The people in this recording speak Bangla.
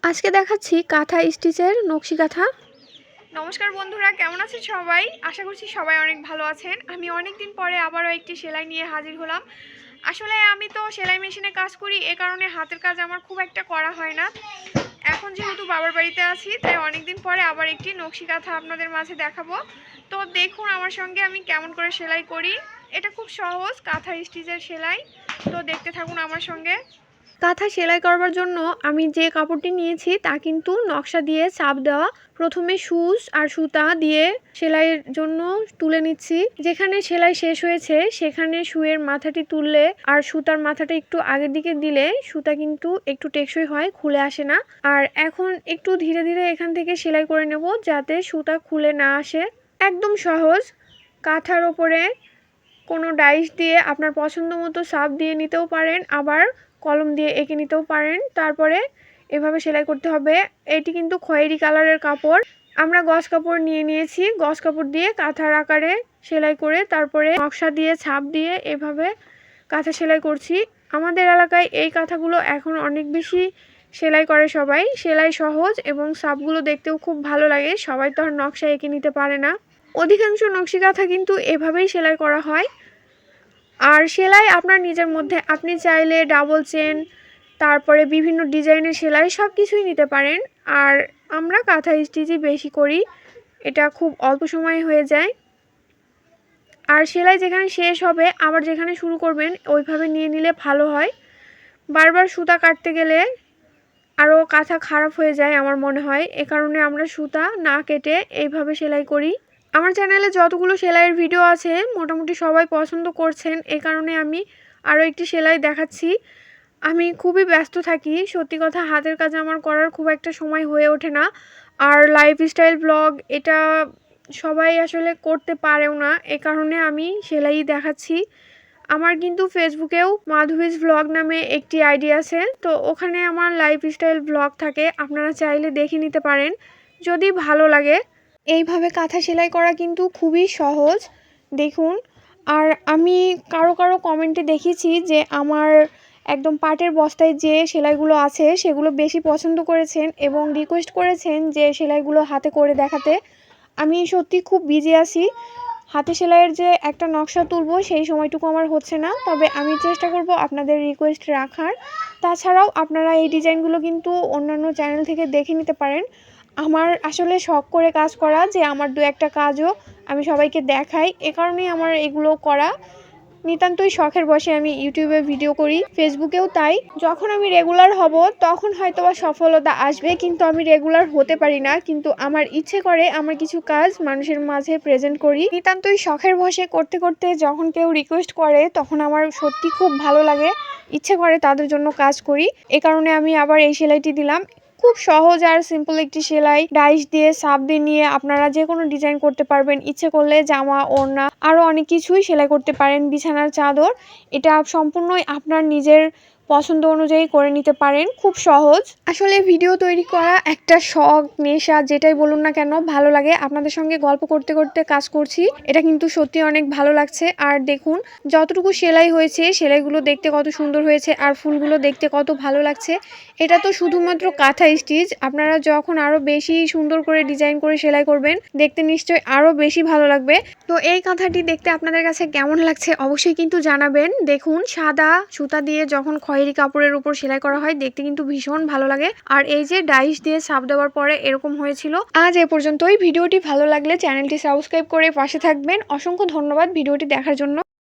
আজকে দেখাচ্ছি কাঁথা স্টিচের নকশি কাঁথা। নমস্কার বন্ধুরা, কেমন আছেন সবাই? আশা করছি সবাই অনেক ভালো আছেন। আমি অনেক দিন পরে আবারও একটি সেলাই নিয়ে হাজির হলাম। আসলে আমি তো সেলাই মেশিনে কাজ করি, এ কারণে হাতের কাজ আমার খুব একটা করা হয় না। এখন যেহেতু বাবার বাড়িতে আছি, তাই অনেক দিন পরে আবার একটি নকশি কাঁথা আপনাদের মাঝে দেখাবো। তো দেখুন আমার সঙ্গে আমি কেমন করে সেলাই করি। এটা খুব সহজ কাঁথা স্টিচের সেলাই, তো দেখতে থাকুন আমার সঙ্গে। কাঁথা সেলাই করবার জন্য আমি যে কাপড়টি নিয়েছি তা কিন্তু নকশা দিয়ে চাপ দেওয়া। প্রথমে সুচ আর সুতা দিয়ে সেলাইয়ের জন্য তুলে নিচ্ছি। যেখানে সেলাই শেষ হয়েছে সেখানে সুইয়ের মাথাটি তুললে আর সুতার মাথাটা একটু আগের দিকে দিলে সুতা কিন্তু একটু টেকসই হয়, খুলে আসে না। আর এখন একটু ধীরে ধীরে এখান থেকে সেলাই করে নেব যাতে সুতা খুলে না আসে। একদম সহজ। কাঁথার ওপরে কোনো ডাইস দিয়ে আপনার পছন্দ মতো চাপ দিয়ে নিতেও পারেন, আবার কলম দিয়ে এঁকে নিতেও পারেন। তারপরে এভাবে সেলাই করতে হবে। এটি কিন্তু খয়েরি কালারের কাপড়। আমরা গজ কাপড় নিয়েছি। গজ কাপড় দিয়ে কাঁথার আকারে সেলাই করে তারপরে নকশা দিয়ে ছাপ দিয়ে এভাবে কাঁথা সেলাই করছি। আমাদের এলাকায় এই কাঁথাগুলো এখন অনেক বেশি সেলাই করে সবাই। সেলাই সহজ এবং ছাপগুলো দেখতেও খুব ভালো লাগে। সবাই তো আর নকশা এঁকে নিতে পারে না। অধিকাংশ নকশি কাঁথা কিন্তু এভাবেই সেলাই করা হয়। আর সেলাই আপনার নিজের মধ্যে, আপনি চাইলে ডাবল চেন, তারপরে বিভিন্ন ডিজাইনের সেলাই সব কিছুই নিতে পারেন। আর আমরা কাঁথা স্টিচই বেশি করি, এটা খুব অল্প সময়ে হয়ে যায়। আর সেলাই যেখানে শেষ হবে আবার যেখানে শুরু করবেন ওইভাবে নিয়ে নিলে ভালো হয়। বারবার সুতা কাটতে গেলে আরও কাঁথা খারাপ হয়ে যায় আমার মনে হয়। এ কারণে আমরা সুতা না কেটে এইভাবে সেলাই করি। আমার চ্যানেলে যতগুলো সেলাইয়ের ভিডিও আছে মোটামুটি সবাই পছন্দ করছেন, এ কারণে আমি আরও একটি সেলাই দেখাচ্ছি। আমি খুবই ব্যস্ত থাকি, সত্যি কথা হাতের কাজ আমার করার খুব একটা সময় হয়ে ওঠে না। আর লাইফস্টাইল ব্লগ এটা সবাই আসলে করতে পারেও না, এ কারণে আমি সেলাই দেখাচ্ছি। আমার কিন্তু ফেসবুকেও মাধবীজ ব্লগ নামে একটি আইডি আছে, তো ওখানে আমার লাইফস্টাইল ব্লগ থাকে, আপনারা চাইলে দেখে নিতে পারেন যদি ভালো লাগে। এইভাবে কাঁথা সেলাই করা কিন্তু খুবই সহজ, দেখুন। আর আমি কারো কারো কমেন্টে দেখেছি যে আমার একদম পাটের বস্তায় যে সেলাইগুলো আছে সেগুলো বেশি পছন্দ করেছেন এবং রিকোয়েস্ট করেছেন যে সেলাইগুলো হাতে করে দেখাতে। আমি সত্যি খুব বিজি আছি, হাতে সেলাইয়ের যে একটা নকশা তুলব সেই সময়টুকু আমার হচ্ছে না, তবে আমি চেষ্টা করব আপনাদের রিকোয়েস্ট রাখার। তাছাড়াও আপনারা এই ডিজাইনগুলো কিন্তু অন্যান্য চ্যানেল থেকে দেখে নিতে পারেন। আমার আসলে শখ করে কাজ করা, যে আমার দু একটা কাজও আমি সবাইকে দেখাই, এ কারণেই আমার এগুলো করা। নিতান্তই শখের বশে আমি ইউটিউবে ভিডিও করি, ফেসবুকেও তাই। যখন আমি রেগুলার হব তখন হয়তো বা সফলতা আসবে, কিন্তু আমি রেগুলার হতে পারি না। কিন্তু আমার ইচ্ছে করে আমার কিছু কাজ মানুষের মাঝে প্রেজেন্ট করি। নিতান্তই শখের বশে করতে করতে যখন কেউ রিকোয়েস্ট করে তখন আমার সত্যি খুব ভালো লাগে, ইচ্ছে করে তাদের জন্য কাজ করি। এ কারণে আমি আবার এই সেলাইটি দিলাম। খুব সহজ আর সিম্পল একটি সেলাই। ডাইস দিয়ে চাপ দিয়ে নিয়ে আপনারা যে কোনো ডিজাইন করতে পারবেন। ইচ্ছে করলে জামা, ওড়না আরও অনেক কিছুই সেলাই করতে পারেন, বিছানার চাদর। এটা সম্পূর্ণই আপনার নিজের পছন্দ অনুযায়ী করে নিতে পারেন, খুব সহজ। আসলে ভিডিও তৈরি করা একটা শখ, নেশা, যেটাই বলুন না কেন, ভালো লাগে। আপনাদের সঙ্গে গল্প করতে করতে কাজ করছি, এটা কিন্তু সত্যি অনেক ভালো লাগছে। আর দেখুন যতটুকু সেলাই হয়েছে সেলাইগুলো দেখতে কত সুন্দর হয়েছে আর ফুলগুলো দেখতে কত ভালো লাগছে। এটা তো শুধুমাত্র কাঁথা স্টিচ, আপনারা যখন আরও বেশি সুন্দর করে ডিজাইন করে সেলাই করবেন দেখতে নিশ্চয়ই আরও বেশি ভালো লাগবে। তো এই কাঁথাটি দেখতে আপনাদের কাছে কেমন লাগছে অবশ্যই কিন্তু জানাবেন। দেখুন সাদা সুতা দিয়ে যখন খয়েরি কাপড়ের উপর সেলাই করা হয় দেখতে কিন্তু ভীষণ ভালো লাগে। আর এই যে ডাইস দিয়ে ছাপ দেওয়ার পরে এরকম হয়েছিল। আজ এ পর্যন্তই। ভিডিওটি ভালো লাগলে চ্যানেলটি সাবস্ক্রাইব করে পাশে থাকবেন। অসংখ্য ধন্যবাদ ভিডিওটি দেখার জন্য।